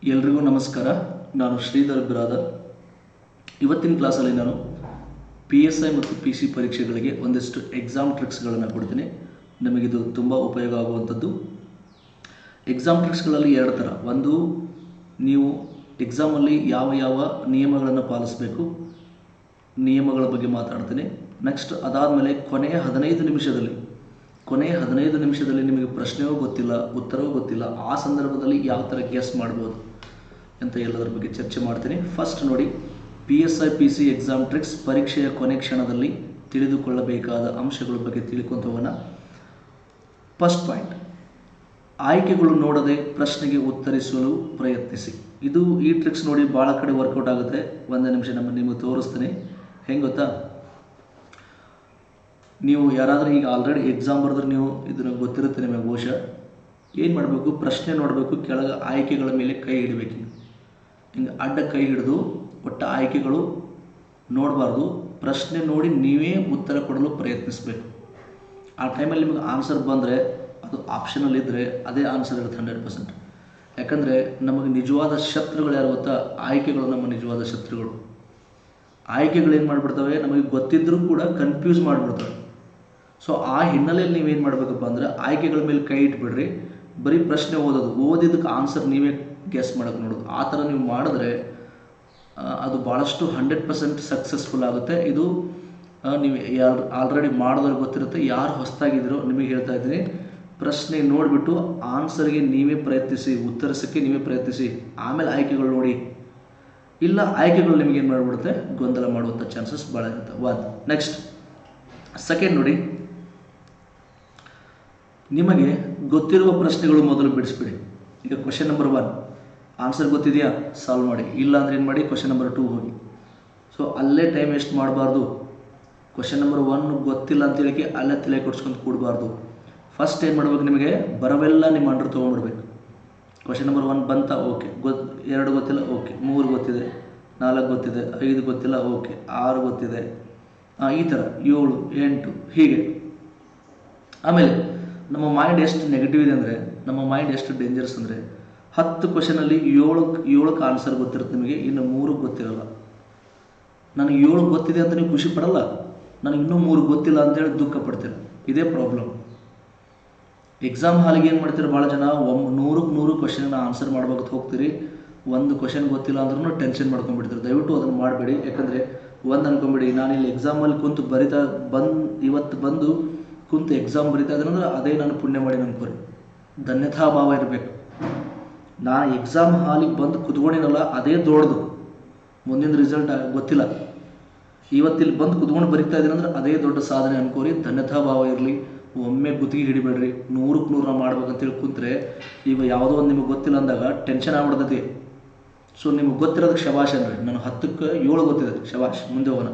ಎಲ್ರಿಗೂ ನಮಸ್ಕಾರ. ನಾನು ಶ್ರೀಧರ್ ಬ್ರಾದರ್. ಇವತ್ತಿನ ಕ್ಲಾಸಲ್ಲಿ ನಾನು PSI ಮತ್ತು PC ಪರೀಕ್ಷೆಗಳಿಗೆ ಒಂದಷ್ಟು ಎಕ್ಸಾಮ್ ಟ್ರಿಕ್ಸ್ಗಳನ್ನು ಕೊಡ್ತೀನಿ. ನಮಗಿದು ತುಂಬ ಉಪಯೋಗ ಆಗುವಂಥದ್ದು. ಎಕ್ಸಾಮ್ ಟ್ರಿಕ್ಸ್ಗಳಲ್ಲಿ ಎರಡು ಥರ. ಒಂದು, ನೀವು ಎಕ್ಸಾಮಲ್ಲಿ ಯಾವ ಯಾವ ನಿಯಮಗಳನ್ನು ಪಾಲಿಸಬೇಕು, ನಿಯಮಗಳ ಬಗ್ಗೆ ಮಾತಾಡ್ತೀನಿ. ನೆಕ್ಸ್ಟ್ ಅದಾದಮೇಲೆ ಕೊನೆಯ 15 ನಿಮಿಷದಲ್ಲಿ ನಿಮಗೆ ಪ್ರಶ್ನೆಯೂ ಗೊತ್ತಿಲ್ಲ, ಉತ್ತರವೂ ಗೊತ್ತಿಲ್ಲ, ಆ ಸಂದರ್ಭದಲ್ಲಿ ಯಾವ ಥರ ಗೆಸ್ ಮಾಡ್ಬೋದು ಅಂತ ಎಲ್ಲದರ ಬಗ್ಗೆ ಚರ್ಚೆ ಮಾಡ್ತೀನಿ. ಫಸ್ಟ್ ನೋಡಿ, PSI PC ಎಕ್ಸಾಮ್ ಟ್ರಿಕ್ಸ್, ಪರೀಕ್ಷೆಯ ಕೊನೆ ಕ್ಷಣದಲ್ಲಿ ತಿಳಿದುಕೊಳ್ಳಬೇಕಾದ ಅಂಶಗಳ ಬಗ್ಗೆ ತಿಳ್ಕೊಂತ ಹೋಗೋಣ. ಫಸ್ಟ್ ಪಾಯಿಂಟ್, ಆಯ್ಕೆಗಳು ನೋಡದೆ ಪ್ರಶ್ನೆಗೆ ಉತ್ತರಿಸಲು ಪ್ರಯತ್ನಿಸಿ. ಈ ಟ್ರಿಕ್ಸ್ ನೋಡಿ ಭಾಳ ಕಡೆ ವರ್ಕೌಟ್ ಆಗುತ್ತೆ. ಒಂದೇ ನಿಮಿಷ ನಿಮಗೆ ತೋರಿಸ್ತೀನಿ. ಹೆಂಗೆ ಗೊತ್ತಾ, ನೀವು ಯಾರಾದರೂ ಈಗ ಆಲ್ರೆಡಿ ಎಕ್ಸಾಮ್ ಬರೆದ್ರೆ ನೀವು ಇದನ್ನು ಗೊತ್ತಿರುತ್ತೆ ನಿಮಗೆ ಬಹುಶಃ. ಏನು ಮಾಡಬೇಕು, ಪ್ರಶ್ನೆ ನೋಡಬೇಕು, ಕೆಳಗೆ ಆಯ್ಕೆಗಳ ಮೇಲೆ ಕೈ ಹಿಡಬೇಕು. ಹಿಂಗೆ ಅಡ್ಡ ಕೈ ಹಿಡಿದು ಒಟ್ಟು ಆಯ್ಕೆಗಳು ನೋಡಬಾರ್ದು, ಪ್ರಶ್ನೆ ನೋಡಿ ನೀವೇ ಉತ್ತರ ಕೊಡಲು ಪ್ರಯತ್ನಿಸಬೇಕು. ಆ ಟೈಮಲ್ಲಿ ನಿಮಗೆ ಆನ್ಸರ್ ಬಂದರೆ ಅದು ಆಪ್ಷನಲ್ ಇದ್ದರೆ ಅದೇ ಆನ್ಸರ್ ಇರುತ್ತೆ 100%. ಯಾಕಂದರೆ ನಮಗೆ ನಿಜವಾದ ಶತ್ರುಗಳು ಯಾರು ಗೊತ್ತಾ? ಆಯ್ಕೆಗಳು ನಮ್ಮ ನಿಜವಾದ ಶತ್ರುಗಳು. ಆಯ್ಕೆಗಳು ಏನು ಮಾಡಿಬಿಡ್ತವೆ, ನಮಗೆ ಗೊತ್ತಿದ್ದರೂ ಕೂಡ ಕನ್ಫ್ಯೂಸ್ ಮಾಡಿಬಿಡ್ತವೆ. ಸೊ ಆ ಹಿನ್ನೆಲೆಯಲ್ಲಿ ನೀವೇನು ಮಾಡಬೇಕಪ್ಪ ಅಂದರೆ ಆಯ್ಕೆಗಳ ಮೇಲೆ ಕೈ ಇಟ್ಬಿಡ್ರಿ, ಬರೀ ಪ್ರಶ್ನೆ ಓದಿದ್ದಕ್ಕೆ ಆನ್ಸರ್ ನೀವೇ ಗೆಸ್ ಮಾಡೋಕ್ಕೆ ನೋಡೋದು. ಆ ಥರ ನೀವು ಮಾಡಿದ್ರೆ ಅದು ಭಾಳಷ್ಟು 100% ಸಕ್ಸಸ್ಫುಲ್ ಆಗುತ್ತೆ. ಇದು ನೀವು ಆಲ್ರೆಡಿ ಮಾಡಿದವ್ರಿಗೆ ಗೊತ್ತಿರುತ್ತೆ. ಯಾರು ಹೊಸದಾಗಿದ್ದೀರೋ ನಿಮಗೆ ಹೇಳ್ತಾ ಇದ್ದೀನಿ, ಪ್ರಶ್ನೆ ನೋಡಿಬಿಟ್ಟು ಆನ್ಸರ್ಗೆ ನೀವೇ ಪ್ರಯತ್ನಿಸಿ, ಉತ್ತರಿಸೋಕ್ಕೆ ನೀವೇ ಪ್ರಯತ್ನಿಸಿ, ಆಮೇಲೆ ಆಯ್ಕೆಗಳು ನೋಡಿ. ಇಲ್ಲ ಆಯ್ಕೆಗಳು ನಿಮಗೇನು ಮಾಡಿಬಿಡುತ್ತೆ, ಗೊಂದಲ ಮಾಡುವಂಥ ಚಾನ್ಸಸ್ ಭಾಳ ಇರುತ್ತೆ. ನೆಕ್ಸ್ಟ್ ಸೆಕೆಂಡ್ ನೋಡಿ, ನಿಮಗೆ ಗೊತ್ತಿರುವ ಪ್ರಶ್ನೆಗಳು ಮೊದಲು ಬಿಡಿಸ್ಬಿಡಿ. ಈಗ ಕ್ವಶನ್ ನಂಬರ್ 1 ಆನ್ಸರ್ ಗೊತ್ತಿದೆಯಾ, ಸಾಲ್ವ್ ಮಾಡಿ. ಇಲ್ಲ ಅಂದರೆ ಏನು ಮಾಡಿ, ಕ್ವಶನ್ ನಂಬರ್ 2 ಹೋಗಿ. ಸೊ ಅಲ್ಲೇ ಟೈಮ್ ವೇಸ್ಟ್ ಮಾಡಬಾರ್ದು. ಕ್ವಶನ್ ನಂಬರ್ 1 ಗೊತ್ತಿಲ್ಲ ಅಂತೇಳಿ ಅಲ್ಲೇ ತಲೆ ಕೊಡ್ಸ್ಕೊಂಡು ಕೂಡಬಾರ್ದು. ಫಸ್ಟ್ ಏನು ಮಾಡ್ಬೇಕು, ನಿಮಗೆ ಬರವೆಲ್ಲ ನಿಮ್ಮ ಅಂಡರ್ ತೊಗೊಂಡ್ಬಿಡ್ಬೇಕು. ಕ್ವಶನ್ ನಂಬರ್ 1 ಬಂತ, ಓಕೆ. 2 ಗೊತ್ತಿಲ್ಲ, ಓಕೆ. 3 ಗೊತ್ತಿದೆ, 4 ಗೊತ್ತಿದೆ, 5 ಗೊತ್ತಿಲ್ಲ, ಓಕೆ. 6 ಗೊತ್ತಿದೆ, ಈ ಥರ 7, 8 ಹೀಗೆ. ಆಮೇಲೆ ನಮ್ಮ ಮೈಂಡ್ ಎಷ್ಟು ನೆಗೆಟಿವ್ ಇದೆ ಅಂದರೆ, ನಮ್ಮ ಮೈಂಡ್ ಎಷ್ಟು ಡೇಂಜರಸ್ ಅಂದರೆ, 10 ಕ್ವಶನಲ್ಲಿ 7ಕ್ಕೆ ಆನ್ಸರ್ ಗೊತ್ತಿರುತ್ತೆ ನಿಮಗೆ, ಇನ್ನು 3 ಗೊತ್ತಿರಲ್ಲ. ನನಗೆ 7 ಗೊತ್ತಿದೆ ಅಂತ ನೀವು ಖುಷಿ ಪಡಲ್ಲ, ನನಗೆ ಇನ್ನೂ 3 ಗೊತ್ತಿಲ್ಲ ಅಂತೇಳಿ ದುಃಖ ಪಡ್ತೀರ. ಇದೇ ಪ್ರಾಬ್ಲಮ್. ಎಕ್ಸಾಮ್ ಹಾಲಿಗೆ ಏನು ಮಾಡ್ತೀರಿ, ಭಾಳ ಜನ 100ಕ್ಕೆ 100 ಕ್ವಶನ್ನ ಆನ್ಸರ್ ಮಾಡ್ಬೇಕು ಹೋಗ್ತೀರಿ. ಒಂದು ಕ್ವಶನ್ ಗೊತ್ತಿಲ್ಲ ಅಂದ್ರೂ ಟೆನ್ಷನ್ ಮಾಡ್ಕೊಂಡ್ಬಿಡ್ತೀರಿ. ದಯವಿಟ್ಟು ಅದನ್ನು ಮಾಡಬೇಡಿ. ಯಾಕಂದರೆ ಒಂದು ಅನ್ಕೊಂಬಿಡಿ, ನಾನಿಲ್ಲಿ ಎಕ್ಸಾಮಲ್ಲಿ ಕುಂತು ಇವತ್ತು ಬಂದು ಕುಂತು ಎಕ್ಸಾಮ್ ಬರಿತಾ ಇದ್ರಂದ್ರೆ ಅದೇ ನಾನು ಪುಣ್ಯ ಮಾಡಿ ಅನ್ಕೋರಿ. ಧನ್ಯತಾ ಭಾವ ಇರಬೇಕು. ನಾನು ಎಕ್ಸಾಮ್ ಹಾಲಿಗೆ ಬಂದು ಕುತ್ಕೊಂಡಿನಲ್ಲ ಅದೇ ದೊಡ್ಡದು. ಮುಂದಿನ ರಿಸಲ್ಟ್ ಗೊತ್ತಿಲ್ಲ, ಇವತ್ತಿಲ್ಲಿ ಬಂದು ಕುತ್ಕೊಂಡು ಬರಿತಾ ಇದ್ದೀನಿ ಅಂದ್ರೆ ಅದೇ ದೊಡ್ಡ ಸಾಧನೆ ಅನ್ಕೋರಿ. ಧನ್ಯತಾ ಭಾವ ಇರಲಿ. ಒಮ್ಮೆ ಗುತ್ತಿಗೆ ಹಿಡಿಬೇಡ್ರಿ. 100ಕ್ಕೆ 100 ಮಾಡ್ಬೇಕಂತೇಳಿ ಕುಂತ್ರೆ ಈಗ ಯಾವುದೋ ಒಂದು ನಿಮಗೆ ಗೊತ್ತಿಲ್ಲ ಅಂದಾಗ ಟೆನ್ಷನ್ ಆಗ್ಬಿಡ್ತೈತಿ. ಸೊ ನಿಮಗೆ ಗೊತ್ತಿರೋದಕ್ಕೆ ಶಬಾಷ್ ಅನ್ರಿ. ನಾನು 10ಕ್ಕೆ 7 ಗೊತ್ತಿದೆ, ಶಬಾಷ್, ಮುಂದೆ ಹೋಗೋಣ.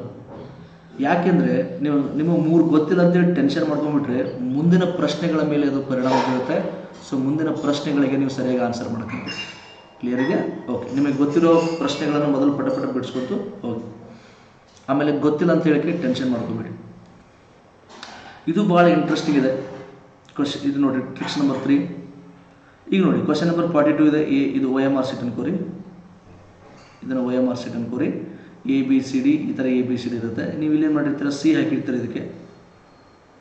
ಯಾಕೆಂದರೆ ನಿಮಗೆ 3 ಗೊತ್ತಿಲ್ಲ ಅಂತೇಳಿ ಟೆನ್ಷನ್ ಮಾಡ್ಕೊಂಡ್ಬಿಟ್ರೆ ಮುಂದಿನ ಪ್ರಶ್ನೆಗಳ ಮೇಲೆ ಅದು ಪರಿಣಾಮ ಬೀರುತ್ತೆ. ಸೊ ಮುಂದಿನ ಪ್ರಶ್ನೆಗಳಿಗೆ ನೀವು ಸರಿಯಾಗಿ ಆನ್ಸರ್ ಮಾಡೋಕ್ಕೆ ಕ್ಲಿಯರ್ ಇದೆಯಾ? ಓಕೆ. ನಿಮಗೆ ಗೊತ್ತಿರೋ ಪ್ರಶ್ನೆಗಳನ್ನು ಮೊದಲು ಪಟ ಬಿಡಿಸ್ಕೊತು ಹೋಗಿ. ಆಮೇಲೆ ಗೊತ್ತಿಲ್ಲ ಅಂತ ಹೇಳಕ್ಕೆ ಟೆನ್ಷನ್ ಮಾಡ್ಕೊಬೇಡಿ. ಇದು ಭಾಳ ಇಂಟ್ರೆಸ್ಟಿಂಗ್ ಇದೆ. ಇದು ನೋಡಿ, ಟ್ರಿಕ್ಸ್ ನಂಬರ್ 3. ಈಗ ನೋಡಿ, ಕ್ವಶನ್ ನಂಬರ್ 42 ಇದೆ. ಇದು OMR ಶೀಟ್ ಅನ್ಕೋರಿ. ಇದನ್ನು OMR ಶೀಟ್ ಅನ್ಕೋರಿ. ABCD ಈ ಥರ ABCD ಇರುತ್ತೆ. ನೀವು ಇಲ್ಲೇನು ಮಾಡಿರ್ತೀರ, C ಹಾಕಿರ್ತೀರ ಇದಕ್ಕೆ.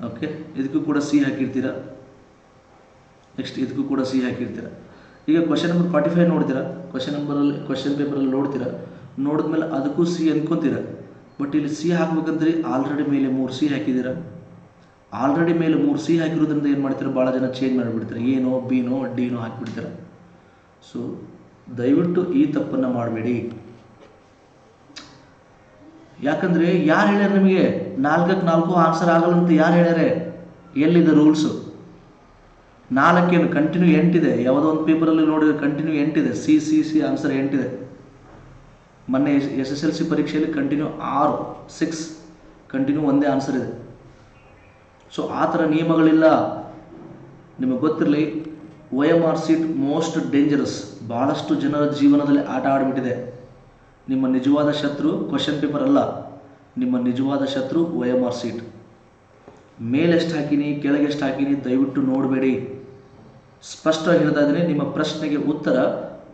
ಓಕೆ, ಇದಕ್ಕೂ ಕೂಡ C ಹಾಕಿರ್ತೀರ. ನೆಕ್ಸ್ಟ್ ಇದಕ್ಕೂ ಕೂಡ C ಹಾಕಿರ್ತೀರ. ಈಗ ಕ್ವಶನ್ ನಂಬರ್ 45 ನೋಡ್ತೀರಾ, ಕ್ವಶನ್ ಪೇಪರಲ್ಲಿ ನೋಡ್ತೀರಾ. ನೋಡಿದ್ಮೇಲೆ ಅದಕ್ಕೂ C ಅನ್ಕೊತೀರ. ಬಟ್ ಇಲ್ಲಿ C ಹಾಕ್ಬೇಕಂದ್ರೆ ಆಲ್ರೆಡಿ ಮೇಲೆ 3 C ಹಾಕಿದ್ದೀರ. ಆಲ್ರೆಡಿ ಮೇಲೆ 3 C ಹಾಕಿರೋದ್ರಿಂದ ಏನು ಮಾಡ್ತೀರ, ಭಾಳ ಜನ ಚೇಂಜ್ ಮಾಡಿಬಿಡ್ತಾರೆ. ಏನೋ ಬಿನೋ ಡಿನೋ ಹಾಕಿಬಿಡ್ತಾರೆ. ಸೊ ದಯವಿಟ್ಟು ಈ ತಪ್ಪನ್ನು ಮಾಡಬೇಡಿ. ಯಾಕಂದರೆ ಯಾರು ಹೇಳ್ಯಾರ ನಿಮಗೆ 4ಕ್ಕೆ 4 ಆನ್ಸರ್ ಆಗಲ್ಲ ಅಂತ ಯಾರು ಹೇಳ್ಯಾರೆ? ಎಲ್ಲಿದೆ ರೂಲ್ಸು? 4 ಕಂಟಿನ್ಯೂ 8 ಇದೆ. ಯಾವುದೋ ಒಂದು ಪೇಪರಲ್ಲಿ ನೋಡಿದ್ರೆ ಕಂಟಿನ್ಯೂ 8 ಇದೆ. ಸಿ ಆನ್ಸರ್ 8 ಇದೆ. ಮೊನ್ನೆ SSLC ಪರೀಕ್ಷೆಯಲ್ಲಿ ಕಂಟಿನ್ಯೂ 6 ಕಂಟಿನ್ಯೂ ಒಂದೇ ಆನ್ಸರ್ ಇದೆ. ಸೊ ಆ ಥರ ನಿಯಮಗಳಿಲ್ಲ. ನಿಮಗೆ ಗೊತ್ತಿರಲಿ, OMR ಶೀಟ್ ಮೋಸ್ಟ್ ಡೇಂಜರಸ್. ಭಾಳಷ್ಟು ಜನರ ಜೀವನದಲ್ಲಿ ಆಟ ಆಡಿಬಿಟ್ಟಿದೆ. ನಿಮ್ಮ ನಿಜವಾದ ಶತ್ರು ಕ್ವಶನ್ ಪೇಪರ್ ಅಲ್ಲ, ನಿಮ್ಮ ನಿಜವಾದ ಶತ್ರು OMR ಶೀಟ್. ಮೇಲೆಷ್ಟು ಹಾಕಿನಿ, ಕೆಳಗೆಷ್ಟು ಹಾಕಿನಿ ದಯವಿಟ್ಟು ನೋಡಬೇಡಿ. ಸ್ಪಷ್ಟವಾಗಿ ಹೇಳ್ತಾ ಇದ್ದೀನಿ, ನಿಮ್ಮ ಪ್ರಶ್ನೆಗೆ ಉತ್ತರ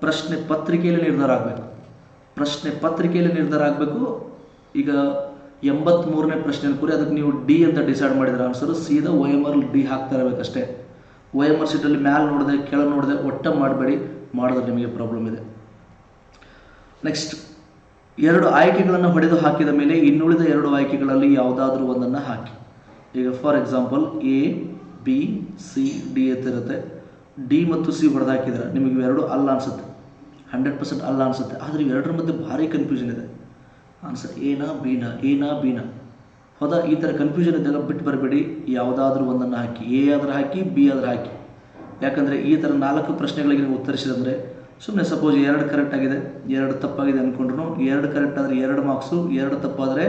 ಪ್ರಶ್ನೆ ಪತ್ರಿಕೆಯಲ್ಲಿ ನಿರ್ಧಾರ ಆಗಬೇಕು. ಪ್ರಶ್ನೆ ಪತ್ರಿಕೆಯಲ್ಲಿ ನಿರ್ಧಾರ ಆಗಬೇಕು. ಈಗ 83ನೇ ಪ್ರಶ್ನೆ ಅನ್ಕೋರಿ, ಅದಕ್ಕೆ ನೀವು ಡಿ ಅಂತ ಡಿಸೈಡ್ ಮಾಡಿದ್ರೆ ಆನ್ಸರು ಸೀದಾ OMR ಡಿ ಹಾಕ್ತಾ ಇರಬೇಕಷ್ಟೇ. OMR ಶೀಟಲ್ಲಿ ಮ್ಯಾಲೆ ನೋಡಿದೆ ಕೆಳಗೆ ನೋಡಿದೆ ಒಟ್ಟ ಮಾಡಬೇಡಿ, ಮಾಡಿದ್ರೆ ನಿಮಗೆ ಪ್ರಾಬ್ಲಮ್ ಇದೆ. ನೆಕ್ಸ್ಟ್, 2 ಆಯ್ಕೆಗಳನ್ನು ಹೊಡೆದು ಹಾಕಿದ ಮೇಲೆ ಇನ್ನುಳಿದ 2 ಆಯ್ಕೆಗಳಲ್ಲಿ ಯಾವುದಾದ್ರೂ ಒಂದನ್ನು ಹಾಕಿ. ಈಗ for example A B C D ಅಂತ ಇರುತ್ತೆ. ಡಿ ಮತ್ತು ಸಿ ಹೊಡೆದು ಹಾಕಿದ್ರೆ ನಿಮಗೆ ಇವೆರಡು ಅಲ್ಲ ಅನಿಸುತ್ತೆ, 100% ಅಲ್ಲ ಅನಿಸುತ್ತೆ. ಆದರೆ ಇವೆರಡರ ಮಧ್ಯೆ ಭಾರಿ ಕನ್ಫ್ಯೂಷನ್ ಇದೆ. ಆನ್ಸರ್ ಎನಾ ಬಿನಾ ಹೌದಾ? ಈ ಥರ ಕನ್ಫ್ಯೂಷನ್ ಇದ್ದಾಗ ಬಿಟ್ಟು ಬರಬೇಡಿ, ಯಾವುದಾದ್ರೂ ಒಂದನ್ನು ಹಾಕಿ. ಎ ಆದ್ರೆ ಹಾಕಿ, ಬಿ ಆದ್ರೆ ಹಾಕಿ. ಯಾಕಂದರೆ ಈ ಥರ 4 ಪ್ರಶ್ನೆಗಳಿಗೆ ನೀವು ಉತ್ತರಿಸಿದಂದರೆ ಸುಮ್ಮನೆ ಸಪೋಸ್ 2 ಕರೆಕ್ಟ್ ಆಗಿದೆ 2 ತಪ್ಪಾಗಿದೆ ಅಂದ್ಕೊಂಡ್ರು 2 ಕರೆಕ್ಟ್ ಆದರೆ 2 ಮಾರ್ಕ್ಸು, 2 ತಪ್ಪಾದರೆ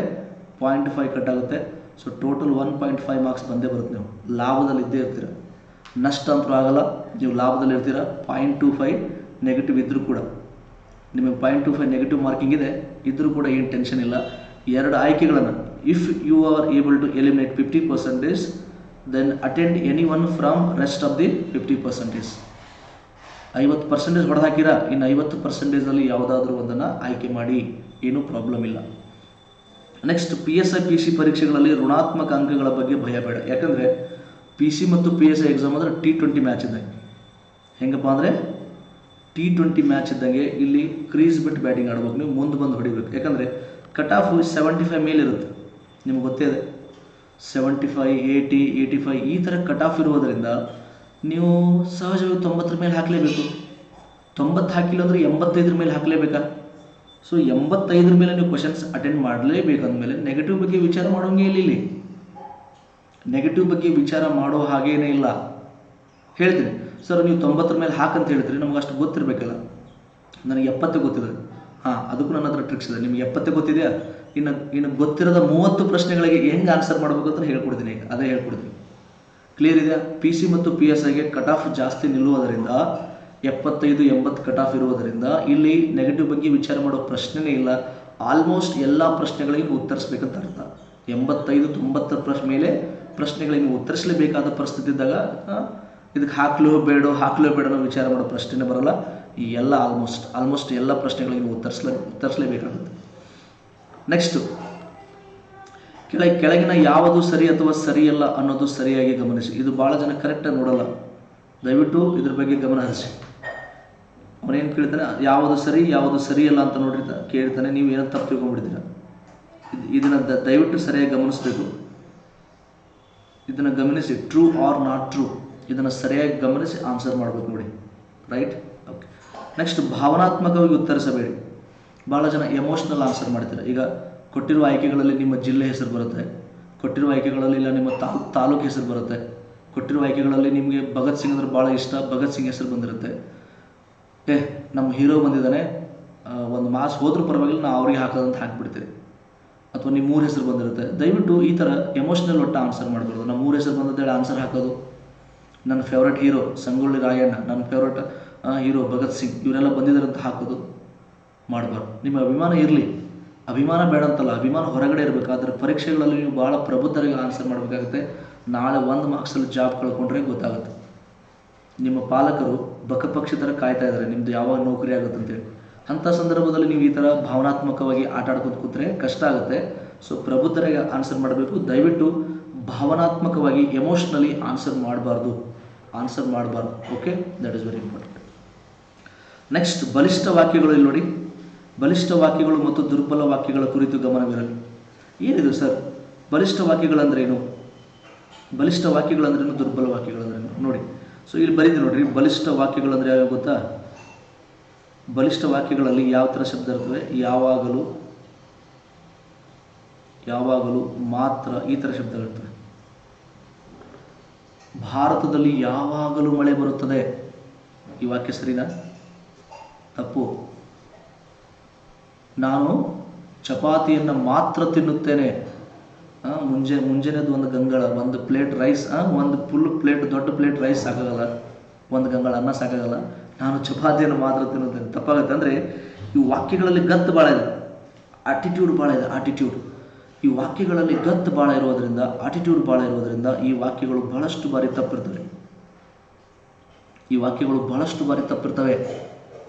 0.5 ಕಟ್ ಆಗುತ್ತೆ. ಸೊ ಟೋಟಲ್ 1.5 ಮಾರ್ಕ್ಸ್ ಬಂದೇ ಬರುತ್ತೆ. ನೀವು ಲಾಭದಲ್ಲಿ ಇದ್ದೇ ಇರ್ತೀರ, ನಷ್ಟ ಅಂತೂ ಆಗಲ್ಲ, ನೀವು ಲಾಭದಲ್ಲಿ ಇರ್ತೀರ. 0.25 ನೆಗೆಟಿವ್ ಇದ್ದರೂ ಕೂಡ ನಿಮಗೆ 0.25 ನೆಗೆಟಿವ್ ಮಾರ್ಕಿಂಗ್ ಇದೆ ಇದ್ದರೂ ಕೂಡ ಏನು ಟೆನ್ಷನ್ ಇಲ್ಲ. 2 ಆಯ್ಕೆಗಳನ್ನು if you are able to eliminate 50%, then attend any one from rest of the 50%. 50% ಹೊಡೆದು ಹಾಕಿರಾ, ಇನ್ನು 50%ನಲ್ಲಿ ಯಾವುದಾದ್ರೂ ಒಂದನ್ನು ಆಯ್ಕೆ ಮಾಡಿ, ಏನೂ ಪ್ರಾಬ್ಲಮ್ ಇಲ್ಲ. ನೆಕ್ಸ್ಟ್, PSI PC ಪರೀಕ್ಷೆಗಳಲ್ಲಿ ಋಣಾತ್ಮಕ ಅಂಕಗಳ ಬಗ್ಗೆ ಭಯ ಬೇಡ. ಯಾಕಂದರೆ PC ಮತ್ತು PSI ಎಕ್ಸಾಮ್ ಅಂದರೆ T20 ಮ್ಯಾಚ್ ಇದ್ದಂಗೆ. ಹೆಂಗಪ್ಪ ಅಂದರೆ T20 ಮ್ಯಾಚ್ ಇದ್ದಂಗೆ ಇಲ್ಲಿ ಕ್ರೀಸ್ ಬಿಟ್ಟು ಬ್ಯಾಟಿಂಗ್ ಆಡ್ಬೇಕು, ನೀವು ಮುಂದೆ ಬಂದು ಹೊಡಿಬೇಕು. ಯಾಕಂದರೆ ಕಟ್ ಆಫ್ 75 ಮೇಲೆ ಇರುತ್ತೆ, ನಿಮ್ಗೆ ಗೊತ್ತೇ ಇದೆ. 75, 80, 85 ಈ ಥರ ಕಟ್ ಆಫ್ ಇರುವುದರಿಂದ ನೀವು ಸಹಜವಾಗಿ 90 ಮೇಲೆ ಹಾಕಲೇಬೇಕು. 90 ಹಾಕಿಲ್ಲ ಅಂದರೆ 85 ಮೇಲೆ ಹಾಕಲೇಬೇಕಾ? ಸೊ 85 ಮೇಲೆ ನೀವು ಕ್ವಶನ್ಸ್ ಅಟೆಂಡ್ ಮಾಡಲೇಬೇಕಂದ್ಮೇಲೆ ನೆಗೆಟಿವ್ ಬಗ್ಗೆ ವಿಚಾರ ಮಾಡೋಂಗೆ ಇಲ್ಲಿ ನೆಗೆಟಿವ್ ಬಗ್ಗೆ ವಿಚಾರ ಮಾಡೋ ಹಾಗೇನೇ ಇಲ್ಲ. ಹೇಳ್ತೀನಿ ಸರ್ ನೀವು 90 ಮೇಲೆ ಹಾಕಂತ ಹೇಳ್ತೀರಿ, ನಮ್ಗೆ ಅಷ್ಟು ಗೊತ್ತಿರಬೇಕಲ್ಲ. ನನಗೆ 70 ಗೊತ್ತಿದೆ, ಹಾಂ ಅದಕ್ಕೂ ನನ್ನ ಹತ್ರ ಟ್ರಿಕ್ಸ್ ಇದೆ. ನಿಮ್ಗೆ 70 ಗೊತ್ತಿದೆಯಾ, ಇನ್ನು ಗೊತ್ತಿರೋದ 30 ಪ್ರಶ್ನೆಗಳಿಗೆ ಹೆಂಗೆ ಆನ್ಸರ್ ಮಾಡಬೇಕು ಅಂತ ಹೇಳ್ಕೊಡ್ತೀನಿ. ಈಗ ಅದೇ ಹೇಳ್ಕೊಡ್ತೀನಿ. ಕ್ಲಿಯರ್ ಇದೆಯಾ? PC ಮತ್ತು PSIಗೆ ಕಟ್ ಆಫ್ ಜಾಸ್ತಿ ನಿಲ್ಲುವುದರಿಂದ 75, 80 ಕಟ್ ಆಫ್ ಇರುವುದರಿಂದ ಇಲ್ಲಿ ನೆಗೆಟಿವ್ ಬಗ್ಗೆ ವಿಚಾರ ಮಾಡೋ ಪ್ರಶ್ನೆನೇ ಇಲ್ಲ. ಆಲ್ಮೋಸ್ಟ್ ಎಲ್ಲ ಪ್ರಶ್ನೆಗಳಿಗೆ ನೀವು ಉತ್ತರಿಸಬೇಕಂತ ಅರ್ಥ. 85, 90 ಮೇಲೆ ಪ್ರಶ್ನೆಗಳಿಗೆ ನೀವು ಉತ್ತರಿಸಲೇಬೇಕಾದ ಪರಿಸ್ಥಿತಿ ಇದ್ದಾಗ ಇದಕ್ಕೆ ಹಾಕ್ಲೋ ಬೇಡ ಅನ್ನೋ ವಿಚಾರ ಮಾಡೋ ಪ್ರಶ್ನೆ ಬರಲ್ಲ. ಈ ಎಲ್ಲ ಆಲ್ಮೋಸ್ಟ್ ಎಲ್ಲ ಪ್ರಶ್ನೆಗಳಿಗೆ ನೀವು ಉತ್ತರಿಸಲೇಬೇಕಾಗುತ್ತೆ. ನೆಕ್ಸ್ಟು, ಕೆಳಗಿನ ಯಾವುದು ಸರಿ ಅಥವಾ ಸರಿಯಲ್ಲ ಅನ್ನೋದು ಸರಿಯಾಗಿ ಗಮನಿಸಿ. ಇದು ಭಾಳ ಜನ ಕರೆಕ್ಟಾಗಿ ನೋಡಲ್ಲ, ದಯವಿಟ್ಟು ಇದ್ರ ಬಗ್ಗೆ ಗಮನ ಹರಿಸಿ. ಅವನೇನು ಕೇಳ್ತಾನೆ, ಯಾವುದು ಸರಿ ಯಾವುದು ಸರಿಯಲ್ಲ ಅಂತ ಕೇಳ್ತಾನೆ, ನೀವು ಏನೋ ತಪ್ಪು ತಿಳ್ಕೊಂಡ್ಬಿಡ್ತೀರ. ಇದನ್ನು ದಯವಿಟ್ಟು ಸರಿಯಾಗಿ ಗಮನಿಸಬೇಕು. ಇದನ್ನು ಗಮನಿಸಿ, ಟ್ರೂ ಆರ್ ನಾಟ್ ಟ್ರೂ, ಇದನ್ನು ಸರಿಯಾಗಿ ಗಮನಿಸಿ ಆನ್ಸರ್ ಮಾಡಬೇಕು ನೋಡಿ. ರೈಟ್? ಓಕೆ. ನೆಕ್ಸ್ಟ್, ಭಾವನಾತ್ಮಕವಾಗಿ ಉತ್ತರಿಸಬೇಡಿ. ಭಾಳ ಜನ ಎಮೋಷ್ನಲ್ ಆನ್ಸರ್ ಮಾಡ್ತಾರೆ. ಈಗ ಕೊಟ್ಟಿರುವ ಆಯ್ಕೆಗಳಲ್ಲಿ ನಿಮ್ಮ ಜಿಲ್ಲೆ ಹೆಸರು ಬರುತ್ತೆ, ಕೊಟ್ಟಿರುವ ಆಯ್ಕೆಗಳಲ್ಲಿ ಇಲ್ಲ ನಿಮ್ಮ ತಾಲೂಕು ಹೆಸರು ಬರುತ್ತೆ, ಕೊಟ್ಟಿರುವ ಆಯ್ಕೆಗಳಲ್ಲಿ ನಿಮಗೆ ಭಗತ್ ಸಿಂಗ್ ಅಂದ್ರೆ ಭಾಳ ಇಷ್ಟ, ಭಗತ್ ಸಿಂಗ್ ಹೆಸರು ಬಂದಿರುತ್ತೆ. ನಮ್ಮ ಹೀರೋ ಬಂದಿದ್ದಾನೆ, ಒಂದು ಮಾಸ್ ಹೋದ್ರೂ ಪರವಾಗಿಲ್ಲ ನಾವು ಅವ್ರಿಗೆ ಹಾಕೋದಂತ ಹಾಕ್ಬಿಡ್ತೀರಿ. ಅಥವಾ ನಿಮ್ಮ ಊರ ಹೆಸರು ಬಂದಿರುತ್ತೆ. ದಯವಿಟ್ಟು ಈ ಥರ ಎಮೋಷ್ನಲ್ ಒಟ್ಟು ಆನ್ಸರ್ ಮಾಡಬಾರ್ದು. ನಮ್ಮ ಊರ ಹೆಸರು ಬಂದದ್ದೇಳಿ ಆನ್ಸರ್ ಹಾಕೋದು, ನನ್ನ ಫೇವ್ರೇಟ್ ಹೀರೋ ಸಂಗೊಳ್ಳಿ ರಾಯಣ್ಣ, ನನ್ನ ಫೇವ್ರೇಟ್ ಹೀರೋ ಭಗತ್ ಸಿಂಗ್, ಇವರೆಲ್ಲ ಬಂದಿದ್ದಾರೆ ಅಂತ ಹಾಕೋದು ಮಾಡಬಾರ್ದು. ನಿಮ್ಮ ಅಭಿಮಾನ ಇರಲಿ, ಅಭಿಮಾನ ಬೇಡ ಅಂತಲ್ಲ, ಅಭಿಮಾನ ಹೊರಗಡೆ ಇರಬೇಕಾದ್ರೆ ಪರೀಕ್ಷೆಗಳಲ್ಲಿ ನೀವು ಭಾಳ ಪ್ರಬುದ್ಧರಿಗೆ ಆನ್ಸರ್ ಮಾಡಬೇಕಾಗುತ್ತೆ. ನಾಳೆ 1 ಮಾರ್ಕ್ಸಲ್ಲಿ ಜಾಬ್ ಕಳ್ಕೊಂಡ್ರೆ ಗೊತ್ತಾಗುತ್ತೆ. ನಿಮ್ಮ ಪಾಲಕರು ಬಕಪಕ್ಷಿ ಥರ ಕಾಯ್ತಾ ಇದ್ದಾರೆ ನಿಮ್ಮದು ಯಾವಾಗ ನೌಕರಿ ಆಗುತ್ತೆ ಅಂತೇಳಿ. ಅಂಥ ಸಂದರ್ಭದಲ್ಲಿ ನೀವು ಈ ಥರ ಭಾವನಾತ್ಮಕವಾಗಿ ಆಟ ಆಡ್ಕೊಂಡು ಕೂತ್ರೆ ಕಷ್ಟ ಆಗುತ್ತೆ. ಸೊ ಪ್ರಬುದ್ಧರಿಗೆ ಆನ್ಸರ್ ಮಾಡಬೇಕು. ದಯವಿಟ್ಟು ಭಾವನಾತ್ಮಕವಾಗಿ ಎಮೋಷ್ನಲಿ ಆನ್ಸರ್ ಮಾಡಬಾರ್ದು. Okay, that is very important. Next, ಬಲಿಷ್ಠ ವಾಕ್ಯಗಳು. ಇಲ್ಲಿ ನೋಡಿ, ಬಲಿಷ್ಠ ವಾಕ್ಯಗಳು ಮತ್ತು ದುರ್ಬಲ ವಾಕ್ಯಗಳ ಕುರಿತು ಗಮನವಿರಲಿ. ಏನಿದು ಸರ್ ಬಲಿಷ್ಠ ವಾಕ್ಯಗಳಂದ್ರೇನು, ದುರ್ಬಲ ವಾಕ್ಯಗಳಂದ್ರೇನು ನೋಡಿ. ಸೊ ಇಲ್ಲಿ ಬರೀತಿ ನೋಡ್ರಿ, ಬಲಿಷ್ಠ ವಾಕ್ಯಗಳಂದ್ರೆ ಯಾವ್ಯಾವ ಗೊತ್ತಾ? ಬಲಿಷ್ಠ ವಾಕ್ಯಗಳಲ್ಲಿ ಯಾವ ಥರ ಶಬ್ದ ಇರ್ತವೆ? ಯಾವಾಗಲೂ, ಮಾತ್ರ, ಈ ಥರ ಶಬ್ದಗಳಿರ್ತವೆ. ಭಾರತದಲ್ಲಿ ಯಾವಾಗಲೂ ಮಳೆ ಬರುತ್ತದೆ, ಈ ವಾಕ್ಯ ಸರಿನಾ? ತಪ್ಪು. ನಾನು ಚಪಾತಿಯನ್ನು ಮಾತ್ರ ತಿನ್ನುತ್ತೇನೆ, ಮುಂಜಾನೆದು ಒಂದು ಗಂಗಾಳ, ಒಂದು ಪ್ಲೇಟ್ ರೈಸ್, ಒಂದು ಫುಲ್ ಪ್ಲೇಟ್, ದೊಡ್ಡ ಪ್ಲೇಟ್ ರೈಸ್ ಸಾಕಾಗಲ್ಲ, ಒಂದು ಗಂಗಾಳ ಅನ್ನ ಸಾಕಾಗಲ್ಲ, ನಾನು ಚಪಾತಿಯನ್ನು ಮಾತ್ರ ತಿನ್ನುತ್ತೇನೆ. ತಪ್ಪಾಗುತ್ತೆ. ಅಂದರೆ ಈ ವಾಕ್ಯಗಳಲ್ಲಿ ಗತ್ತು ಭಾಳ ಇದೆ, ಆಟಿಟ್ಯೂಡ್ ಭಾಳ ಇದೆ. ಈ ವಾಕ್ಯಗಳಲ್ಲಿ ಗತ್ತು ಭಾಳ ಇರೋದರಿಂದ, ಆಟಿಟ್ಯೂಡ್ ಭಾಳ ಇರೋದರಿಂದ ಈ ವಾಕ್ಯಗಳು ಬಹಳಷ್ಟು ಬಾರಿ ತಪ್ಪಿರ್ತವೆ.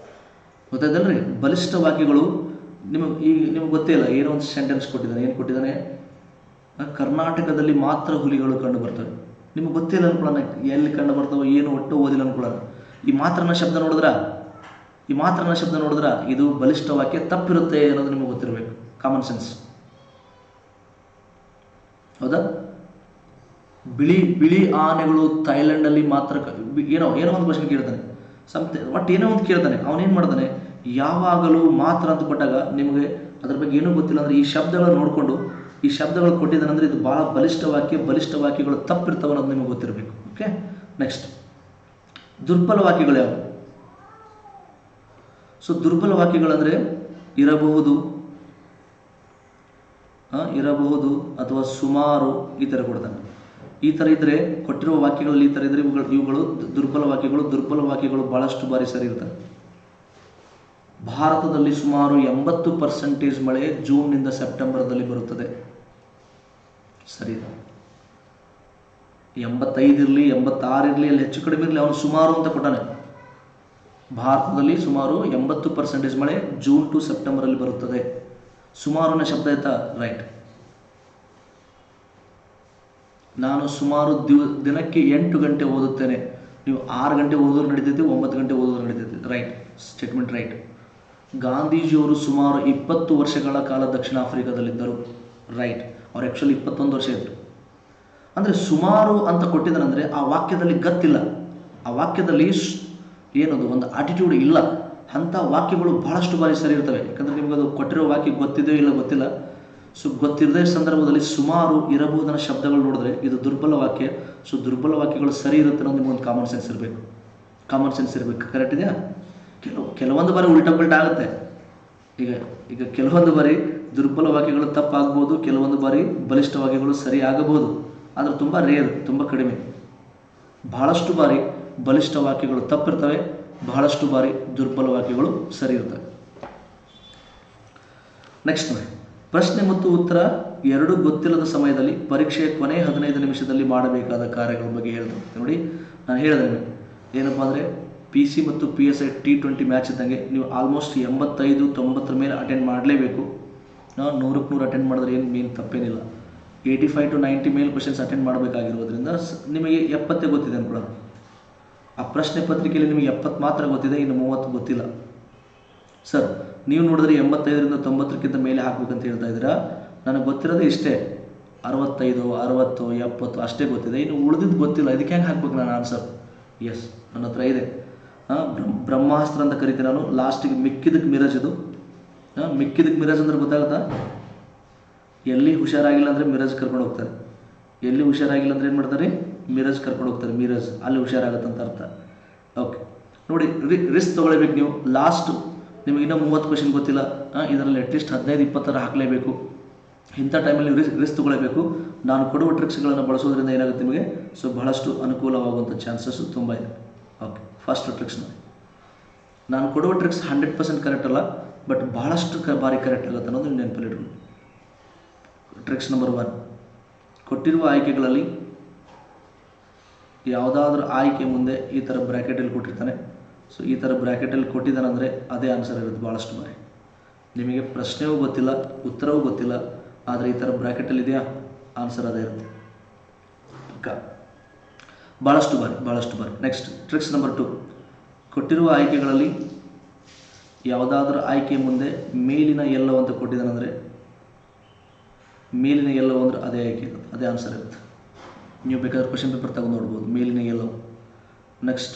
ಗೊತ್ತಾಯ್ತಲ್ರಿ? ಬಲಿಷ್ಠ ವಾಕ್ಯಗಳು ನಿಮಗೆ ಗೊತ್ತೇ ಇಲ್ಲ. ಏನೋ ಒಂದು ಸೆಂಟೆನ್ಸ್ ಕೊಟ್ಟಿದ್ದಾನೆ, ಏನು ಕೊಟ್ಟಿದ್ದಾನೆ, ಕರ್ನಾಟಕದಲ್ಲಿ ಮಾತ್ರ ಹುಲಿಗಳು ಕಂಡು ಬರ್ತವೆ. ನಿಮಗೆ ಗೊತ್ತಿಲ್ಲ ಅನ್ಕೊಳ್ಳೋಣ, ಎಲ್ಲಿ ಕಂಡು ಬರ್ತವೆ ಏನು ಒಟ್ಟು ಓದಿಲ್ಲ ಅನ್ಕೊಳ್ಳೋಣ. ಈ ಮಾತ್ರನ ಶಬ್ದ ನೋಡಿದ್ರ ಇದು ಬಲಿಷ್ಠ ವಾಕ್ಯ ತಪ್ಪಿರುತ್ತೆ ಅನ್ನೋದು ನಿಮಗೆ ಗೊತ್ತಿರಬೇಕು. ಕಾಮನ್ ಸೆನ್ಸ್, ಹೌದಾ? ಬಿಳಿ ಆನೆಗಳು ಥೈಲ್ಯಾಂಡಲ್ಲಿ ಮಾತ್ರ ಏನೋ ಒಂದು ಕ್ವಶನ್ ಕೇಳ್ತಾನೆ, ಬಟ್ ಏನೋ ಒಂದು ಕೇಳ್ತಾನೆ. ಅವನೇನು ಮಾಡ್ತಾನೆ, ಯಾವಾಗಲೂ ಮಾತ್ರ ಅಂತ ಕೊಟ್ಟಾಗ ನಿಮಗೆ ಅದ್ರ ಬಗ್ಗೆ ಏನೂ ಗೊತ್ತಿಲ್ಲ ಅಂದರೆ ಈ ಶಬ್ದಗಳನ್ನು ನೋಡಿಕೊಂಡು ಈ ಶಬ್ದಗಳು ಕೊಟ್ಟಿದ್ದಾನಂದ್ರೆ ಇದು ಭಾಳ ಬಲಿಷ್ಠ ವಾಕ್ಯಗಳು ತಪ್ಪಿರ್ತವೆ ಅನ್ನೋದು ನಿಮಗೆ ಗೊತ್ತಿರಬೇಕು. ಓಕೆ, ನೆಕ್ಸ್ಟ್ ದುರ್ಬಲ ವಾಕ್ಯಗಳು ಯಾವು? ಸೊ ದುರ್ಬಲ ವಾಕ್ಯಗಳಂದರೆ ಇರಬಹುದು ಅಥವಾ ಸುಮಾರು ಈ ಥರ ಕೊಡ್ತಾನೆ. ಈ ಥರ ಇದ್ದರೆ ಕೊಟ್ಟಿರುವ ವಾಕ್ಯಗಳಲ್ಲಿ ಈ ಥರ ಇದ್ದರೆ ಇವುಗಳು ದುರ್ಬಲ ವಾಕ್ಯಗಳು ಭಾಳಷ್ಟು ಬಾರಿ ಸರಿ ಇರ್ತವೆ. ಭಾರತದಲ್ಲಿ ಸುಮಾರು 80% ಮಳೆ ಜೂನ್ನಿಂದ ಸೆಪ್ಟೆಂಬರ್ದಲ್ಲಿ ಬರುತ್ತದೆ. ಸರಿ, 85 ಇರಲಿ 86 ಇರಲಿ, ಅಲ್ಲಿ ಹೆಚ್ಚು ಕಡಿಮೆ ಇರಲಿ, ಅವನು ಸುಮಾರು ಅಂತ ಕೊಟ್ಟಾನೆ. ಭಾರತದಲ್ಲಿ ಸುಮಾರು 80% ಮಳೆ ಜೂನ್ ಟು ಸೆಪ್ಟೆಂಬರಲ್ಲಿ ಬರುತ್ತದೆ. ಸುಮಾರುನ ಶಬ್ದ ಆಯ್ತಾ? ರೈಟ್. ನಾನು ಸುಮಾರು ದಿನಕ್ಕೆ 8 ಗಂಟೆ ಓದುತ್ತೇನೆ. ನೀವು 6 ಗಂಟೆ ಓದೋರು ನಡೀತೈತಿ, 9 ಗಂಟೆ ಓದೋರು ನಡೀತೈತಿ. Right statement, right. ಗಾಂಧೀಜಿಯವರು ಸುಮಾರು 20 ವರ್ಷಗಳ ಕಾಲ ದಕ್ಷಿಣ ಆಫ್ರಿಕಾದಲ್ಲಿದ್ದರು. ರೈಟ್, ಅವ್ರು ಆ್ಯಕ್ಚುಲಿ 21 ವರ್ಷ ಇತ್ತು. ಅಂದರೆ ಸುಮಾರು ಅಂತ ಕೊಟ್ಟಿದ್ದಾನಂದರೆ ಆ ವಾಕ್ಯದಲ್ಲಿ ಗತ್ತಿಲ್ಲ, ಆ ವಾಕ್ಯದಲ್ಲಿ ಏನದು ಒಂದು ಆಟಿಟ್ಯೂಡ್ ಇಲ್ಲ. ಅಂಥ ವಾಕ್ಯಗಳು ಭಾಳಷ್ಟು ಬಾರಿ ಸರಿ ಇರ್ತವೆ. ಯಾಕಂದರೆ ನಿಮ್ಗೆ ಅದು ಕೊಟ್ಟಿರೋ ವಾಕ್ಯ ಗೊತ್ತಿದೆಯೋ ಇಲ್ಲ ಗೊತ್ತಿಲ್ಲ. ಸೊ ಗೊತ್ತಿರದೇ ಸಂದರ್ಭದಲ್ಲಿ ಸುಮಾರು ಇರಬಹುದನ್ನ ಶಬ್ದಗಳು ನೋಡಿದ್ರೆ ಇದು ದುರ್ಬಲ ವಾಕ್ಯ. ಸೊ ದುರ್ಬಲ ವಾಕ್ಯಗಳು ಸರಿ ಇರುತ್ತೆ ಅನ್ನೋದು ನಿಮ್ಗೊಂದು ಕಾಮನ್ ಸೆನ್ಸ್ ಇರಬೇಕು. ಕರೆಕ್ಟ್ ಇದೆಯಾ? ಕೆಲವೊಂದು ಬಾರಿ ಉಲ್ಟಾ ಪಲ್ಟಾ ಆಗುತ್ತೆ. ಈಗ ಕೆಲವೊಂದು ಬಾರಿ ದುರ್ಬಲ ವಾಕ್ಯಗಳು ತಪ್ಪಾಗ್ಬೋದು, ಕೆಲವೊಂದು ಬಾರಿ ಬಲಿಷ್ಠ ವಾಕ್ಯಗಳು ಸರಿ ಆಗಬಹುದು. ಆದರೆ ತುಂಬ ರೇರ್, ತುಂಬ ಕಡಿಮೆ. ಬಹಳಷ್ಟು ಬಾರಿ ಬಲಿಷ್ಠ ವಾಕ್ಯಗಳು ತಪ್ಪಿರ್ತವೆ, ಬಹಳಷ್ಟು ಬಾರಿ ದುರ್ಬಲ ವಾಕ್ಯಗಳು ಸರಿ ಇರ್ತವೆ. ನೆಕ್ಸ್ಟ್ ನೋಡಿ, ಪ್ರಶ್ನೆ ಮತ್ತು ಉತ್ತರ ಎರಡೂ ಗೊತ್ತಿಲ್ಲದ ಸಮಯದಲ್ಲಿ ಪರೀಕ್ಷೆಯ ಕೊನೆ 15 ನಿಮಿಷದಲ್ಲಿ ಮಾಡಬೇಕಾದ ಕಾರ್ಯಗಳ ಬಗ್ಗೆ ಹೇಳ್ತಾರೆ. ನೋಡಿ, ನಾನು ಹೇಳಿದೆ ನಿಮಗೆ ಏನಪ್ಪ ಅಂದರೆ PC ಮತ್ತು PSI T20 ಮ್ಯಾಚ್ ಇದ್ದಂಗೆ ನೀವು ಆಲ್ಮೋಸ್ಟ್ 85-90 ಮೇಲೆ ಅಟೆಂಡ್ ಮಾಡಲೇಬೇಕು. 100ಕ್ಕೆ 100 ಅಟೆಂಡ್ ಮಾಡಿದ್ರೆ ಏನು ತಪ್ಪೇನಿಲ್ಲ. 85 to 90 ಮೇಲೆ ಕ್ವಶನ್ಸ್ ಅಟೆಂಡ್ ಮಾಡಬೇಕಾಗಿರೋದ್ರಿಂದ ನಿಮಗೆ 70 ಗೊತ್ತಿದೆ ಅನ್ಕೊಳ್ಳೋಣ. ಆ ಪ್ರಶ್ನೆ ಪತ್ರಿಕೆಯಲ್ಲಿ ನಿಮಗೆ 70 ಮಾತ್ರ ಗೊತ್ತಿದೆ, ಇನ್ನು 30 ಗೊತ್ತಿಲ್ಲ. ಸರ್, ನೀವು ನೋಡಿದ್ರೆ 85ರಿಂದ 90ಕ್ಕಿಂತ ಮೇಲೆ ಹಾಕ್ಬೇಕಂತ ಹೇಳ್ತಾ ಇದ್ದೀರಾ. ನನಗೆ ಗೊತ್ತಿರೋದೇ ಇಷ್ಟೇ, 65, 60, 70 ಅಷ್ಟೇ ಗೊತ್ತಿದೆ, ಇನ್ನು ಉಳಿದಿದ್ದು ಗೊತ್ತಿಲ್ಲ. ಇದಕ್ಕೆ ಹೆಂಗೆ ಹಾಕ್ಬೇಕು ನಾನು ಆನ್ಸರ್? ಎಸ್, ನನ್ನ ಹತ್ರ ಇದೆ. ಬ್ರಹ್ಮಾಸ್ತ್ರ ಅಂತ ಕರಿತೀನಿ ನಾನು. ಲಾಸ್ಟಿಗೆ ಮಿಕ್ಕಿದಕ್ಕೆ ಮಿರಜ್. ಇದು ಮಿಕ್ಕಿದಕ್ಕೆ ಮಿರಜ್ ಅಂದ್ರೆ ಗೊತ್ತಾಗುತ್ತಾ? ಎಲ್ಲಿ ಹುಷಾರಾಗಿಲ್ಲ ಅಂದರೆ ಮಿರಜ್ ಕರ್ಕೊಂಡು ಹೋಗ್ತಾರೆ. ಎಲ್ಲಿ ಹುಷಾರಾಗಿಲ್ಲ ಅಂದರೆ ಏನು ಮಾಡ್ತಾರೆ? ಮಿರಜ್ ಕರ್ಕೊಂಡು ಹೋಗ್ತಾರೆ. ಮಿರಜ್ ಅಲ್ಲಿ ಹುಷಾರಾಗತ್ತಂತ ಅರ್ಥ. ಓಕೆ, ನೋಡಿ, ರಿಸ್ಕ್ ತೊಗೊಳ್ಬೇಕು ನೀವು. ಲಾಸ್ಟು ನಿಮಗೆ ಇನ್ನೂ 30 ಕ್ವಶನ್ ಗೊತ್ತಿಲ್ಲ, ಇದರಲ್ಲಿ ಅಟ್ಲೀಸ್ಟ್ 15-20 ಹಾಕಲೇಬೇಕು. ಇಂಥ ಟೈಮಲ್ಲಿ ರಿಸ್ಕ್ ತೊಗೊಳ್ಬೇಕು. ನಾನು ಕೊಡುವ ಟ್ರಿಕ್ಸ್ಗಳನ್ನು ಬಳಸೋದ್ರಿಂದ ಏನಾಗುತ್ತೆ ನಿಮಗೆ? ಸೊ ಬಹಳಷ್ಟು ಅನುಕೂಲವಾಗುವಂಥ ಚಾನ್ಸಸ್ಸು ತುಂಬ ಇದೆ. ಓಕೆ, ಫಸ್ಟ್ ಟ್ರಿಕ್ಸ್ ನೋಡಿ. ನಾನು ಕೊಡುವ ಟ್ರಿಕ್ಸ್ 100% ಕರೆಕ್ಟ್ ಅಲ್ಲ, ಬಟ್ ಬಹಳಷ್ಟು ಬಾರಿ ಕರೆಕ್ಟ್ ಆಗುತ್ತೆ ಅನ್ನೋದು ನೆನಪಲ್ಲಿಡ್ರಿ. ಟ್ರಿಕ್ಸ್ ನಂಬರ್ 1, ಕೊಟ್ಟಿರುವ ಆಯ್ಕೆಗಳಲ್ಲಿ ಯಾವುದಾದ್ರೂ ಆಯ್ಕೆ ಮುಂದೆ ಈ ಥರ ಬ್ರ್ಯಾಕೆಟಲ್ಲಿ ಕೊಟ್ಟಿರ್ತಾನೆ. ಸೊ ಈ ಥರ ಬ್ರ್ಯಾಕೆಟಲ್ಲಿ ಕೊಟ್ಟಿದ್ದಾನಂದರೆ ಅದೇ ಆನ್ಸರ್ ಇರುತ್ತೆ. ಭಾಳಷ್ಟು ಬಾರಿ ನಿಮಗೆ ಪ್ರಶ್ನೆಯೂ ಗೊತ್ತಿಲ್ಲ, ಉತ್ತರವೂ ಗೊತ್ತಿಲ್ಲ, ಆದರೆ ಈ ಥರ ಬ್ರ್ಯಾಕೆಟಲ್ಲಿ ಇದೆಯಾ, ಆನ್ಸರ್ ಅದೇ ಇರುತ್ತೆ. ಭಾಳಷ್ಟು ಬಾರಿ. ನೆಕ್ಸ್ಟ್ ಟ್ರಿಕ್ಸ್ ನಂಬರ್ 2, ಕೊಟ್ಟಿರುವ ಆಯ್ಕೆಗಳಲ್ಲಿ ಯಾವುದಾದ್ರೂ ಆಯ್ಕೆ ಮುಂದೆ ಮೇಲಿನ ಎಲ್ಲೋ ಅಂತ ಕೊಟ್ಟಿದ್ದಾನಂದರೆ ಮೇಲಿನ ಎಲ್ಲೋ ಅಂದರೆ ಅದೇ ಆಯ್ಕೆ ಇರುತ್ತೆ, ಅದೇ ಆನ್ಸರ್ ಇರುತ್ತೆ. ನೀವು ಬೇಕಾದ್ರೆ ಕ್ವಶನ್ ಪೇಪರ್ ತಗೊಂಡು ನೋಡ್ಬೋದು, ಮೇಲಿನ ಎಲ್ಲೋ. ನೆಕ್ಸ್ಟ್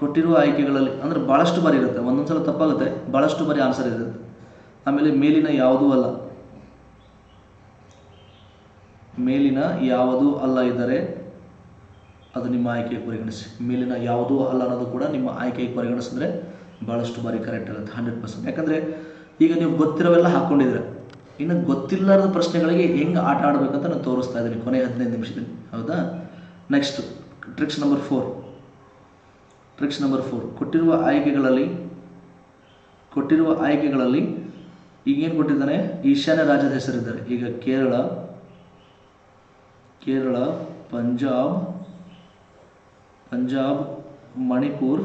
ಕೊಟ್ಟಿರುವ ಆಯ್ಕೆಗಳಲ್ಲಿ ಅಂದರೆ ಭಾಳಷ್ಟು ಬಾರಿ ಇರುತ್ತೆ, ಒಂದೊಂದು ಸಲ ತಪ್ಪಾಗುತ್ತೆ, ಭಾಳಷ್ಟು ಬಾರಿ ಆನ್ಸರ್ ಇರುತ್ತೆ. ಆಮೇಲೆ ಮೇಲಿನ ಯಾವುದೂ ಅಲ್ಲ, ಮೇಲಿನ ಯಾವುದೂ ಅಲ್ಲ ಇದ್ದರೆ ಅದು ನಿಮ್ಮ ಆಯ್ಕೆಗೆ ಪರಿಗಣಿಸಿ. ಮೇಲಿನ ಯಾವುದೂ ಅಲ್ಲ ಅನ್ನೋದು ಕೂಡ ನಿಮ್ಮ ಆಯ್ಕೆಗೆ ಪರಿಗಣಿಸಿದ್ರೆ ಭಾಳಷ್ಟು ಬಾರಿ ಕರೆಕ್ಟ್ ಆಗುತ್ತೆ, 100%. ಯಾಕಂದರೆ ಈಗ ನೀವು ಗೊತ್ತಿರೋವೆಲ್ಲ ಹಾಕ್ಕೊಂಡಿದ್ರೆ, ಇನ್ನು ಗೊತ್ತಿಲ್ಲದ ಪ್ರಶ್ನೆಗಳಿಗೆ ಹೆಂಗೆ ಆಟ ಆಡಬೇಕಂತ ನಾನು ತೋರಿಸ್ತಾ ಇದ್ದೀನಿ ಕೊನೆ 15 ನಿಮಿಷದಲ್ಲಿ, ಹೌದಾ? ನೆಕ್ಸ್ಟ್ ಟ್ರಿಕ್ಸ್ ನಂಬರ್ 4, ಕೊಟ್ಟಿರುವ ಆಯ್ಕೆಗಳಲ್ಲಿ ಈಗೇನು ಕೊಟ್ಟಿದ್ದಾನೆ? ಈಶಾನ್ಯ ರಾಜ್ಯದ ಹೆಸರಿದ್ದಾರೆ. ಈಗ ಕೇರಳ, ಪಂಜಾಬ್, ಮಣಿಪುರ್,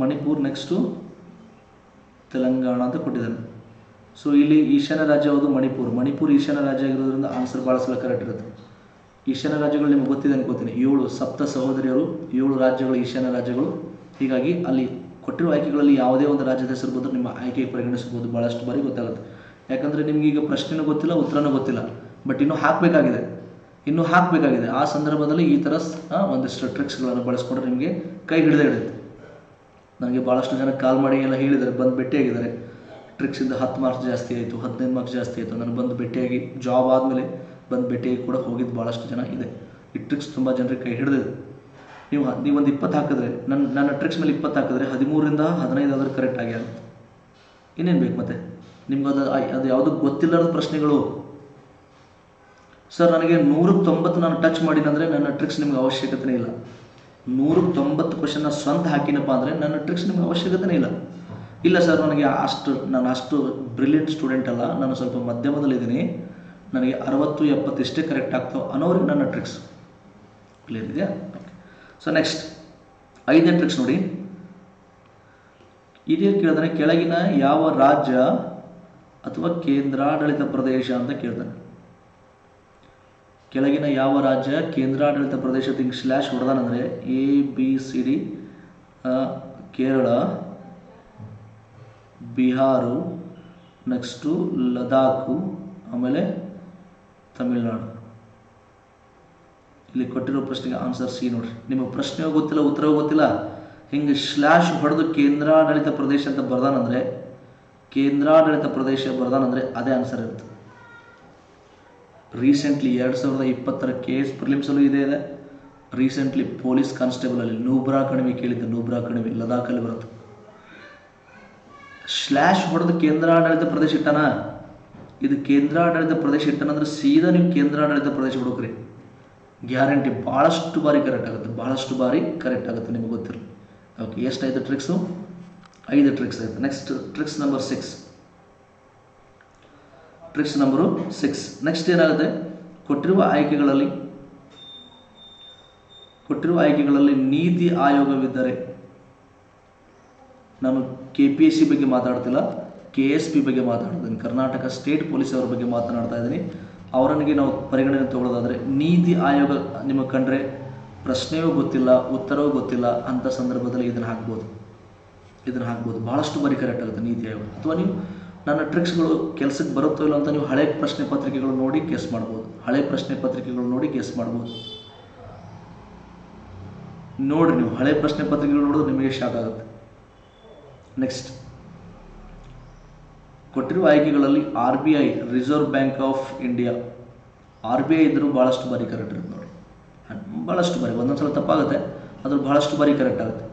ಮಣಿಪುರ್ ನೆಕ್ಸ್ಟು ತೆಲಂಗಾಣ ಅಂತ ಕೊಟ್ಟಿದ್ದಾನೆ. ಸೊ ಇಲ್ಲಿ ಈಶಾನ್ಯ ರಾಜ್ಯ ಯಾವುದು? ಮಣಿಪುರ್ ಈಶಾನ್ಯ ರಾಜ್ಯ ಆಗಿರೋದ್ರಿಂದ ಆನ್ಸರ್ ಭಾಳ ಸಲ ಕರೆಕ್ಟ್ ಇರುತ್ತೆ. ಈಶಾನ್ಯ ರಾಜ್ಯಗಳು ನಿಮ್ಗೆ ಗೊತ್ತಿದೆ ಅನ್ಕೋತೀನಿ. 7 ಸಪ್ತ ಸಹೋದರಿಯರು, 7 ರಾಜ್ಯಗಳು ಈಶಾನ್ಯ ರಾಜ್ಯಗಳು. ಹೀಗಾಗಿ ಅಲ್ಲಿ ಕೊಟ್ಟಿರುವ ಆಯ್ಕೆಗಳಲ್ಲಿ ಯಾವುದೇ ಒಂದು ರಾಜ್ಯದ ಹೆಸರು ಬಂದರೂ ನಿಮ್ಮ ಆಯ್ಕೆಗೆ ಪರಿಗಣಿಸಬಹುದು. ಭಾಳಷ್ಟು ಬಾರಿ ಗೊತ್ತಾಗುತ್ತೆ. ಯಾಕಂದರೆ ನಿಮ್ಗೆ ಈಗ ಪ್ರಶ್ನೆನೂ ಗೊತ್ತಿಲ್ಲ, ಉತ್ತರನೂ ಗೊತ್ತಿಲ್ಲ, ಬಟ್ ಇನ್ನೂ ಹಾಕಬೇಕಾಗಿದೆ. ಆ ಸಂದರ್ಭದಲ್ಲಿ ಈ ಥರ ಒಂದಿಷ್ಟು ಟ್ರಿಕ್ಸ್ಗಳನ್ನು ಬಳಸ್ಕೊಂಡ್ರೆ ನಿಮಗೆ ಕೈ ಹಿಡಿದೇ ಹಿಡಿಯುತ್ತೆ. ನನಗೆ ಭಾಳಷ್ಟು ಜನ ಕಾಲ್ ಮಾಡಿ ಎಲ್ಲ ಹೇಳಿದ್ದಾರೆ, ಬಂದು ಭೇಟಿಯಾಗಿದ್ದಾರೆ. ಟ್ರಿಕ್ಸಿಂದ 10 ಮಾರ್ಕ್ಸ್ ಜಾಸ್ತಿ ಆಯಿತು, 15 ಮಾರ್ಕ್ಸ್ ಜಾಸ್ತಿ ಆಯಿತು. ನಾನು ಬಂದು ಭೇಟಿಯಾಗಿ ಜಾಬ್ ಆದಮೇಲೆ ಬಂದು ಭೇಟಿಯಾಗಿ ಕೂಡ ಹೋಗಿದ್ದು ಭಾಳಷ್ಟು ಜನ ಇದೆ. ಈ ಟ್ರಿಕ್ಸ್ ತುಂಬ ಜನರಿಗೆ ಕೈ ಹಿಡಿದಿದೆ. ನೀವೊಂದು 20 ಹಾಕಿದ್ರೆ, ನನ್ನ ಟ್ರಿಕ್ಸ್ ಮೇಲೆ 20 ಹಾಕಿದ್ರೆ 13ರಿಂದ 15 ಆದರೂ ಕರೆಕ್ಟ್ ಆಗಿ ಆಗುತ್ತೆ. ಇನ್ನೇನು ಬೇಕು ಮತ್ತೆ ನಿಮ್ಗೆ? ಅದು ಯಾವುದೂ ಗೊತ್ತಿಲ್ಲದ ಪ್ರಶ್ನೆಗಳು. ಸರ್ ನನಗೆ 190 ನಾನು ಟಚ್ ಮಾಡಿನಂದರೆ ನನ್ನ ಟ್ರಿಕ್ಸ್ ನಿಮ್ಗೆ ಅವಶ್ಯಕತೆ ಇಲ್ಲ. 190 ಕ್ವಶನ್ನ ಸ್ವಂತ ಹಾಕಿನಪ್ಪ ಅಂದರೆ ನನ್ನ ಟ್ರಿಕ್ಸ್ ನಿಮ್ಗೆ ಅವಶ್ಯಕತೆ ಇಲ್ಲ ಸರ್ ನನಗೆ ನಾನು ಅಷ್ಟು ಬ್ರಿಲಿಯಂಟ್ ಸ್ಟೂಡೆಂಟ್ ಅಲ್ಲ, ನಾನು ಸ್ವಲ್ಪ ಮಧ್ಯಮದಲ್ಲಿದ್ದೀನಿ, ನನಗೆ 60-70 ಇಷ್ಟೇ ಕರೆಕ್ಟ್ ಆಗ್ತಾವೆ ಅನ್ನೋರಿಗೆ ನನ್ನ ಟ್ರಿಕ್ಸ್ ಕ್ಲಿಯರ್ ಇದೆಯಾ? ಓಕೆ. ಸೊ ನೆಕ್ಸ್ಟ್ 5ನೇ ಟ್ರಿಕ್ಸ್ ನೋಡಿ. ಇದೇನು ಕೇಳಿದಾನೆ? ಕೆಳಗಿನ ಯಾವ ರಾಜ್ಯ ಅಥವಾ ಕೇಂದ್ರಾಡಳಿತ ಪ್ರದೇಶ ಅಂತ ಕೇಳ್ತಾನೆ. ಕೆಳಗಿನ ಯಾವ ರಾಜ್ಯ ಕೇಂದ್ರಾಡಳಿತ ಪ್ರದೇಶ / ಹೊಡೆದಾನಂದರೆ ABCD ಕೇರಳ, ಬಿಹಾರು, ನೆಕ್ಸ್ಟು ಲದಾಖು, ಆಮೇಲೆ ತಮಿಳುನಾಡು. ಇಲ್ಲಿ ಕೊಟ್ಟಿರೋ ಪ್ರಶ್ನೆಗೆ ಆನ್ಸರ್ ಸಿ ನೋಡ್ರಿ. ನಿಮಗೆ ಪ್ರಶ್ನೆಯೂ ಗೊತ್ತಿಲ್ಲ, ಉತ್ತರವೂ ಗೊತ್ತಿಲ್ಲ, ಹಿಂಗೆ / ಹೊಡೆದು ಕೇಂದ್ರಾಡಳಿತ ಪ್ರದೇಶ ಅಂತ ಬರ್ದಾನಂದರೆ ಅದೇ ಆನ್ಸರ್ ಇರುತ್ತೆ. ರೀಸೆಂಟ್ಲಿ 2020 KS ಪ್ರಿಲಿಮ್ಸಲ್ಲೂ ಇದೆ. ರೀಸೆಂಟ್ಲಿ ಪೊಲೀಸ್ ಕಾನ್ಸ್ಟೇಬಲಲ್ಲಿ ನೂಬ್ರಾ ಕಣಿವೆ ಕೇಳಿದ್ದೆ. ನೂಬ್ರಾ ಕಣಿವೆ ಲದಾಖಲ್ಲಿ ಬರುತ್ತೆ. / ಹೊಡೆದು ಕೇಂದ್ರಾಡಳಿತ ಪ್ರದೇಶ ಇಟ್ಟನ. ಇದು ಕೇಂದ್ರಾಡಳಿತ ಪ್ರದೇಶ ಇಟ್ಟನಂದ್ರೆ ಸೀದಾ ನೀವು ಕೇಂದ್ರಾಡಳಿತ ಪ್ರದೇಶ ಹುಡುಕ್ರಿ, ಗ್ಯಾರಂಟಿ ಭಾಳಷ್ಟು ಬಾರಿ ಕರೆಕ್ಟ್ ಆಗುತ್ತೆ. ನಿಮಗೆ ಗೊತ್ತಿರಲಿ. ಓಕೆ, ಎಷ್ಟಾಯಿತು ಟ್ರಿಕ್ಸು? 5 ಟ್ರಿಕ್ಸ್ ಆಯಿತು. Next tricks number 6. ನೆಕ್ಸ್ಟ್ ಏನಾಗುತ್ತೆ? ಕೊಟ್ಟಿರುವ ಆಯ್ಕೆಗಳಲ್ಲಿ ನೀತಿ ಆಯೋಗವಿದ್ದರೆ, ನಾನು KPSC ಬಗ್ಗೆ ಮಾತಾಡ್ತಿಲ್ಲ, KSP ಬಗ್ಗೆ ಮಾತಾಡ್ತೀನಿ. ಕರ್ನಾಟಕ ಸ್ಟೇಟ್ ಪೊಲೀಸ್ ಅವರ ಬಗ್ಗೆ ಮಾತನಾಡ್ತಾ ಇದ್ದೀನಿ. ಅವರನಿಗೆ ನಾವು ಪರಿಗಣನೆ ತಗೊಳ್ಳೋದಾದರೆ ನೀತಿ ಆಯೋಗ ನಿಮಗೆ ಕಂಡ್ರೆ ಪ್ರಶ್ನೆಯೂ ಗೊತ್ತಿಲ್ಲ, ಉತ್ತರವೂ ಗೊತ್ತಿಲ್ಲ ಅಂಥ ಸಂದರ್ಭದಲ್ಲಿ ಇದನ್ನು ಹಾಕ್ಬೋದು. ಭಾಳಷ್ಟು ಬಾರಿ ಕರೆಕ್ಟ್ ಆಗುತ್ತೆ ನೀತಿ ಆಯೋಗ. ಅಥವಾ ನೀವು ನನ್ನ ಟ್ರಿಕ್ಸ್ಗಳು ಕೆಲಸಕ್ಕೆ ಬರುತ್ತೋ ಇಲ್ಲ ಅಂತ ನೀವು ಹಳೆ ಪ್ರಶ್ನೆ ಪತ್ರಿಕೆಗಳು ನೋಡಿ ಗೆಸ್ ಮಾಡ್ಬೋದು. ನೋಡಿರಿ, ನೀವು ಹಳೆ ಪ್ರಶ್ನೆ ಪತ್ರಿಕೆಗಳು ನೋಡಿದ್ರೆ ನಿಮಗೆ ಶಾಕ್ ಆಗುತ್ತೆ. ನೆಕ್ಸ್ಟ್ ಕೊಟ್ಟಿರುವ ಆಯ್ಕೆಗಳಲ್ಲಿ RBI reserve bank of India, RBI ಇದ್ದರೂ ಭಾಳಷ್ಟು ಬಾರಿ ಕರೆಕ್ಟ್ ಇರುತ್ತೆ ನೋಡಿ. ಭಾಳಷ್ಟು ಬಾರಿ, ಒಂದೊಂದು ಸಲ ತಪ್ಪಾಗುತ್ತೆ, ಅದ್ರ ಭಾಳಷ್ಟು ಬಾರಿ ಕರೆಕ್ಟ್ ಆಗುತ್ತೆ.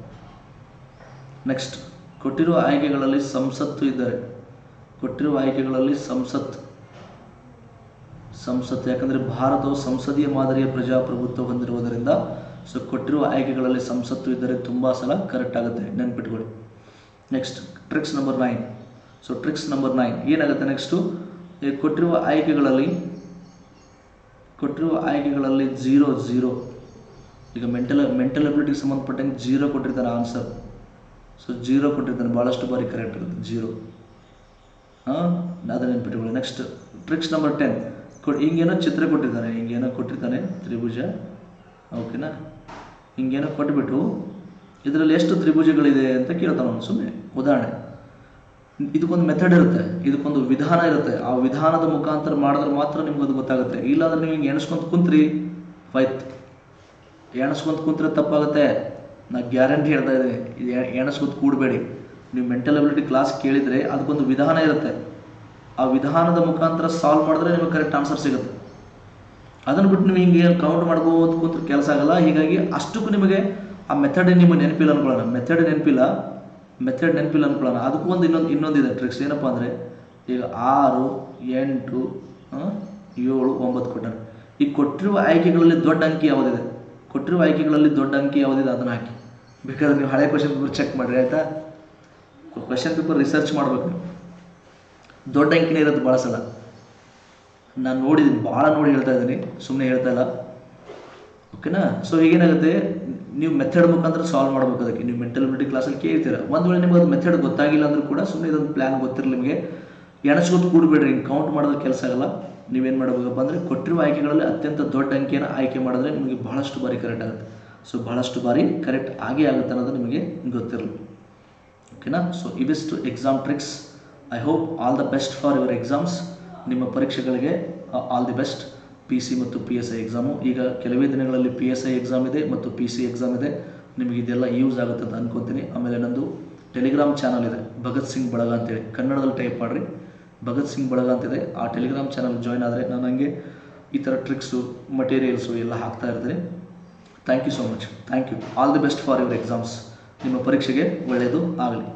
ನೆಕ್ಸ್ಟ್ ಕೊಟ್ಟಿರುವ ಆಯ್ಕೆಗಳಲ್ಲಿ ಸಂಸತ್ತು ಇದ್ದರೆ, ಸಂಸತ್ತು ಯಾಕಂದರೆ ಭಾರತವು ಸಂಸದೀಯ ಮಾದರಿಯ ಪ್ರಜಾಪ್ರಭುತ್ವ ಹೊಂದಿರುವುದರಿಂದ ಸೊ ಕೊಟ್ಟಿರುವ ಆಯ್ಕೆಗಳಲ್ಲಿ ಸಂಸತ್ತು ಇದ್ದರೆ ತುಂಬ ಸಲ ಕರೆಕ್ಟ್ ಆಗುತ್ತೆ, ನೆನ್ಪಿಟ್ಕೊಳ್ಳಿ. Next tricks number 9. So tricks number 9 ಏನಾಗುತ್ತೆ? ನೆಕ್ಸ್ಟು ಕೊಟ್ಟಿರುವ ಆಯ್ಕೆಗಳಲ್ಲಿ 0 ಈಗ ಮೆಂಟಲ್ ಅಬಿಲಿಟಿಗೆ ಸಂಬಂಧಪಟ್ಟಂಗೆ 0 ಕೊಟ್ಟಿರ್ತಾನೆ ಆನ್ಸರ್. ಸೊ 0 ಕೊಟ್ಟಿರ್ತಾನೆ, ಭಾಳಷ್ಟು ಬಾರಿ ಕರೆಕ್ಟ್ ಇರುತ್ತೆ 0. ಅದನ್ನು ನೆನ್ಪಿಟ್ಕೊಳ್ಳಿ. Next tricks number 10. ಹಿಂಗೇನೋ ಚಿತ್ರ ಕೊಟ್ಟಿರ್ತಾನೆ, ತ್ರಿಭುಜ. ಓಕೆನಾ? ಹಿಂಗೇನೋ ಕೊಟ್ಬಿಟ್ಟು ಇದರಲ್ಲಿ ಎಷ್ಟು ತ್ರಿಭುಜಗಳಿದೆ ಅಂತ ಕೇಳ್ತಾನೆ ಅವನು. ಸುಮ್ಮನೆ ಉದಾಹರಣೆ. ಇದಕ್ಕೊಂದು ಮೆಥಡ್ ಇರುತ್ತೆ, ಇದಕ್ಕೊಂದು ವಿಧಾನ ಇರುತ್ತೆ. ಆ ವಿಧಾನದ ಮುಖಾಂತರ ಮಾಡಿದ್ರೆ ಮಾತ್ರ ನಿಮ್ಗೆ ಅದು ಗೊತ್ತಾಗುತ್ತೆ. ಇಲ್ಲಾಂದ್ರೆ ನೀವು ಹಿಂಗೆ ಎಣಿಸ್ಕೊಂತ ಕುಂತ್ರೆ ತಪ್ಪಾಗುತ್ತೆ. ನಾನು ಗ್ಯಾರಂಟಿ ಹೇಳ್ತಾ ಇದ್ದೀನಿ, ಇದು ಎಣಿಸ್ಕೊತ ಕೂಡಬೇಡಿ. ನೀವು ಮೆಂಟಲ್ ಅಬಿಲಿಟಿ ಕ್ಲಾಸ್ ಕೇಳಿದರೆ ಅದಕ್ಕೊಂದು ವಿಧಾನ ಇರುತ್ತೆ. ಆ ವಿಧಾನದ ಮುಖಾಂತರ ಸಾಲ್ವ್ ಮಾಡಿದ್ರೆ ನಿಮಗೆ ಕರೆಕ್ಟ್ ಆನ್ಸರ್ ಸಿಗುತ್ತೆ. ಅದನ್ನು ಬಿಟ್ಟು ನೀವು ಹಿಂಗೆ ಕೌಂಟ್ ಮಾಡ್ಬೋದು ಕೂತ್ರೆ ಕೆಲಸ ಆಗಲ್ಲ. ಹೀಗಾಗಿ ಅಷ್ಟಕ್ಕೂ ನಿಮಗೆ ಆ ಮೆಥಡ್ ನಿಮಗೆ ನೆನಪಿಲ್ಲ ಅನ್ಕೊಳ್ಳೋಣ. ಮೆಥಡ್ ನೆನಪಿಲ್ಲ ಅನ್ಕೊಳ್ಳೋಣ. ಅದಕ್ಕೂ ಇನ್ನೊಂದಿದೆ ಟ್ರಿಕ್ಸ್. ಏನಪ್ಪ ಅಂದರೆ ಈಗ 6, 8, 7, 9 ಕೊಟ್ಟಾನೆ. ಈ ಕೊಟ್ಟಿರುವ ಆಯ್ಕೆಗಳಲ್ಲಿ ದೊಡ್ಡ ಅಂಕಿ ಯಾವುದಿದೆ ಅದನ್ನು ಹಾಕಿ. ಬೇಕಾದ್ರೆ ನೀವು ಹಳೆ ಕ್ವಶನ್ ಪೇಪರ್ ಚೆಕ್ ಮಾಡಿರಿ, ಆಯಿತಾ? ಕ್ವಶನ್ ಪೇಪರ್ ರಿಸರ್ಚ್ ಮಾಡ್ಬೇಕು ನೀವು. ದೊಡ್ಡ ಅಂಕಿನೇ ಇರೋದು ಭಾಳ ಸಲ. ನಾನು ನೋಡಿದ್ದೀನಿ, ಭಾಳ ನೋಡಿ ಹೇಳ್ತಾ ಇದ್ದೀನಿ, ಸುಮ್ಮನೆ ಹೇಳ್ತಾ ಇಲ್ಲ. ಓಕೆನಾ. ಸೊ ಈಗೇನಾಗುತ್ತೆ, ನೀವು ಮೆಥಡ್ ಮುಖಾಂತರ ಸಾಲ್ವ್ ಮಾಡ್ಬೇಕು. ಅದಕ್ಕೆ ನೀವು ಮೆಂಟಲ್ ಎಬಿಲಿಟಿ ಕ್ಲಾಸಲ್ಲಿ ಕೇಳ್ತೀರ. ಒಂದು ವೇಳೆ ನಿಮಗೆ ಅದು ಮೆಥಡ್ ಗೊತ್ತಾಗಿಲ್ಲ ಅಂದರೂ ಕೂಡ ಸುಮ್ಮನೆ ಇದೊಂದು ಪ್ಲ್ಯಾನ್ ಗೊತ್ತಿರಲಿ ನಿಮಗೆ, ಎಣಸ್ಕೊಟ್ಟು ಕೂಡಬೇಡ್ರಿ. ಹಿಂಗೆ ಕೌಂಟ್ ಮಾಡೋದ್ರ ಕೆಲಸ ಆಗಲ್ಲ. ನೀವೇನು ಮಾಡಬೇಕಪ್ಪ ಅಂದರೆ ಕೊಟ್ಟಿರುವ ಆಯ್ಕೆಗಳಲ್ಲಿ ಅತ್ಯಂತ ದೊಡ್ಡ ಅಂಕಿಯನ್ನು ಆಯ್ಕೆ ಮಾಡಿದ್ರೆ ನಿಮಗೆ ಬಹಳಷ್ಟು ಬಾರಿ ಕರೆಕ್ಟ್ ಆಗುತ್ತೆ. ಸೊ ಬಹಳಷ್ಟು ಬಾರಿ ಕರೆಕ್ಟ್ ಆಗೇ ಆಗುತ್ತೆ ಅನ್ನೋದು ನಿಮಗೆ ಗೊತ್ತಿರಲಿ. ಓಕೆನಾ. ಸೊ ಇವಿಷ್ಟು exam tricks. I hope all the best for your exams. ನಿಮ್ಮ ಪರೀಕ್ಷೆಗಳಿಗೆ ಆಲ್ ದಿ ಬೆಸ್ಟ್. PC ಮತ್ತು PSI ಎಕ್ಸಾಮು ಈಗ ಕೆಲವೇ ದಿನಗಳಲ್ಲಿ PSI ಎಕ್ಸಾಮ್ ಇದೆ ಮತ್ತು PC ಎಕ್ಸಾಮ್ ಇದೆ. ನಿಮಗೆ ಇದೆಲ್ಲ ಯೂಸ್ ಆಗುತ್ತೆ ಅಂತ ಅನ್ಕೊತೀನಿ. ಆಮೇಲೆ ನಂದು ಟೆಲಿಗ್ರಾಮ್ ಚಾನಲ್ ಇದೆ, ಭಗತ್ ಸಿಂಗ್ ಬಳಗ ಅಂತೇಳಿ. ಕನ್ನಡದಲ್ಲಿ ಟೈಪ್ ಮಾಡಿರಿ, ಭಗತ್ ಸಿಂಗ್ ಬಳಗ ಅಂತಿದೆ. ಆ ಟೆಲಿಗ್ರಾಮ್ ಚಾನಲ್ ಜಾಯ್ನ್ ಆದರೆ ನಾನು ಹಂಗೆ ಈ ಥರ ಟ್ರಿಕ್ಸು, ಮಟೀರಿಯಲ್ಸು ಎಲ್ಲ ಹಾಕ್ತಾ ಇರ್ತೀನಿ. Thank you so much. Thank you. All the best for your exams. ನಿಮ್ಮ ಪರೀಕ್ಷೆಗೆ ಒಳ್ಳೆಯದು ಆಗಲಿ.